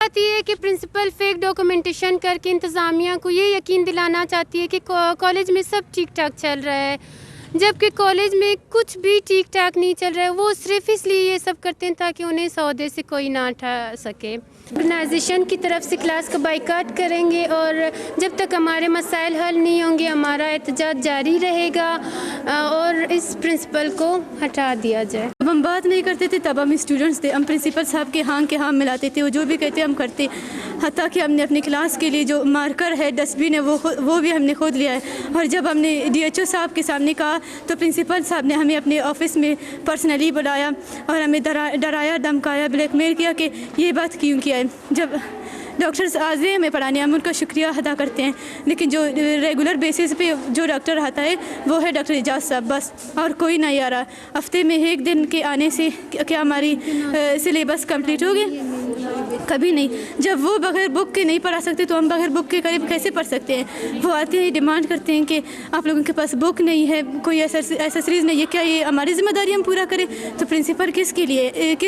बात ये है कि प्रिंसिपल फेक डॉक्यूमेंटेशन करके इंतज़ामिया को ये यकीन दिलाना चाहती है कि कॉलेज में सब ठीक ठाक चल रहा है, जबकि कॉलेज में कुछ भी ठीक ठाक नहीं चल रहा है। वो सिर्फ इसलिए ये सब करते हैं ताकि उन्हें इस ओहदे से कोई ना उठा सके। ऑर्गेनाइजेशन की तरफ से क्लास का बाइकाट करेंगे और जब तक हमारे मसाइल हल नहीं होंगे हमारा एहतजाज जारी रहेगा और इस प्रिंसिपल को हटा दिया जाए। जब हम बात नहीं करते थे तब हम स्टूडेंट्स थे, हम प्रिंसिपल साहब के हाँ मिलाते थे, वो जो भी कहते हम करते। हत्ता कि हमने अपनी क्लास के लिए जो मार्कर है, डस्टबिन है, वो भी हमने खुद लिया है। और जब हमने DHO साहब के सामने कहा तो प्रिंसिपल साहब ने हमें अपने ऑफिस में पर्सनली बुलाया और हमें डराया, धमकाया, ब्लैकमेल किया कि ये बात क्यों किया है। जब डॉक्टर्स आज भी हमें पढ़ाने, हम उनका शुक्रिया अदा करते हैं, लेकिन जो रेगुलर बेसिस पे जो डॉक्टर आता है वो है डॉक्टर एजाज साहब, बस और कोई नहीं आ रहा। हफ्ते में एक दिन के आने से क्या हमारी सिलेबस कंप्लीट हो गया? कभी नहीं। जब वो बगैर बुक के नहीं पढ़ा सकते तो हम बगैर बुक के करीब कैसे पढ़ सकते हैं? वो आते हैं, डिमांड करते हैं कि आप लोगों के पास बुक नहीं है, कोई एसेसरीज नहीं है, क्या ये हमारी जिम्मेदारी हम पूरा करें? तो प्रिंसिपल किस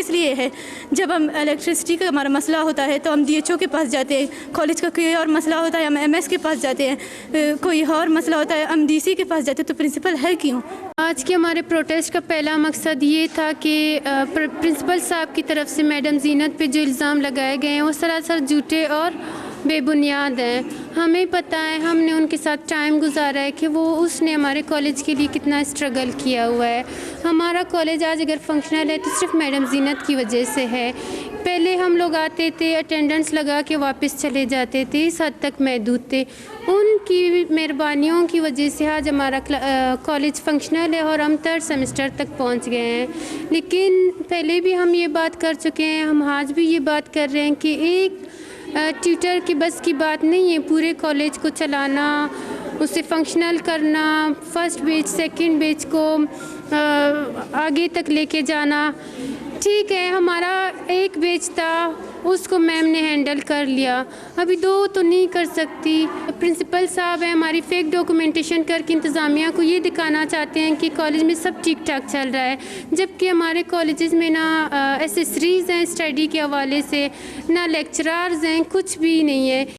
लिए है? जब हम इलेक्ट्रिसिटी का हमारा मसला होता है तो हम DHO के पास जाते हैं, कॉलेज का कोई और मसला होता है हम MS के पास जाते हैं, कोई और मसला होता है हम DC के पास जाते हैं। तो प्रिंसिपल है क्यों? आज के हमारे प्रोटेस्ट का पहला मकसद ये था कि प्रिंसिपल साहब की तरफ से मैडम जीनत पे जो इल्ज़ाम लगाए गए हैं वो सरासर झूठे और बेबुनियाद हैं। हमें पता है, हमने उनके साथ टाइम गुजारा है कि उसने हमारे कॉलेज के लिए कितना स्ट्रगल किया हुआ है। हमारा कॉलेज आज अगर फंक्शनल है तो सिर्फ मैडम जीनत की वजह से है। पहले हम लोग आते थे, अटेंडेंस लगा के वापस चले जाते थे, इस हद तक महदूद थे। उनकी मेहरबानियों की वजह से आज हमारा कॉलेज फंक्शनल है और हम 3rd सेमेस्टर तक पहुंच गए हैं। लेकिन पहले भी हम ये बात कर चुके हैं, हम आज भी ये बात कर रहे हैं कि एक ट्यूटर की बस की बात नहीं है पूरे कॉलेज को चलाना, उसे फंक्शनल करना, फर्स्ट बैच सेकंड बैच को आगे तक लेके जाना। ठीक है, हमारा एक बैच था, उसको मैम ने हैंडल कर लिया, अभी 2 तो नहीं कर सकती। प्रिंसिपल साहब है हमारी फेक डॉक्यूमेंटेशन करके इंतज़ामिया को ये दिखाना चाहते हैं कि कॉलेज में सब ठीक ठाक चल रहा है, जबकि हमारे कॉलेजेस में ना एसेसरीज़ हैं स्टडी के हवाले से, ना लेक्चरार्स हैं, कुछ भी नहीं है।